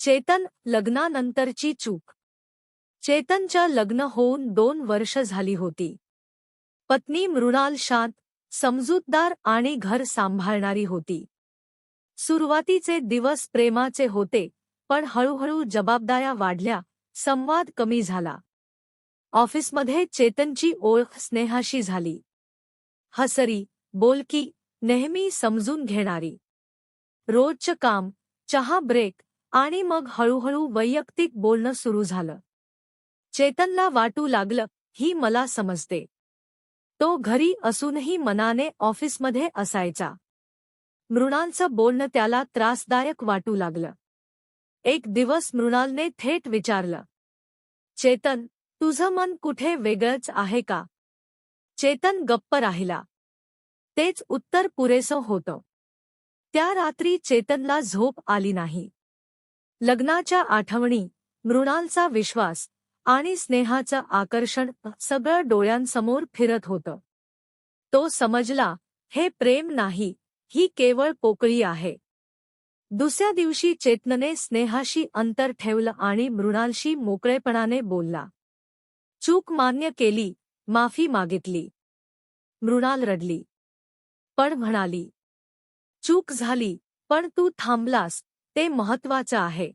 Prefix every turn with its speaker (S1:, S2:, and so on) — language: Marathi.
S1: चेतन लग्नानंतरची चूक. चेतनच्या लग्न होऊन 2 वर्ष झाली होती. पत्नी मृणाल शांत, समजूतदार आणि घर सांभाळणारी होती. सुरुवातीचे दिवस प्रेमाचे होते, पण हळूहळू जबाबदाऱ्या वाढल्या, संवाद कमी झाला. ऑफिसमध्ये चेतनची ओळख स्नेहाशी झाली. हसरी, बोलकी, नेहमी समजून घेणारी. रोजचं काम, चहा ब्रेक आणि मग हळूहळू वैयक्तिक बोलणं सुरू झालं. चेतनला वाटू लागलं, ही मला समजते. तो घरी असूनही मनाने ऑफिसमध्ये असायचा. मृणालचं बोलणं त्याला त्रासदायक वाटू लागलं. एक दिवस मृणालने थेट विचारलं, चेतन, तुझं मन कुठे वेगळंच आहे का? चेतन गप्प राहिला. तेच उत्तर पुरेसं होतं. त्या रात्री चेतनला झोप आली नाही. लग्नाच्या आठवणी, मृणालचा विश्वास आणि स्नेहाचं आकर्षण सगळं डोळ्यांसमोर फिरत होतं. तो समजला, हे प्रेम नाही, ही केवळ पोकळी आहे. दुसऱ्या दिवशी चेतनने स्नेहाशी अंतर ठेवलं आणि मृणालशी मोकळेपणाने बोलला. चूक मान्य केली, माफी मागितली. मृणाल रडली. पण म्हणाली, चूक झाली, पण तू थांबलास, ते महत्वाचं आहे.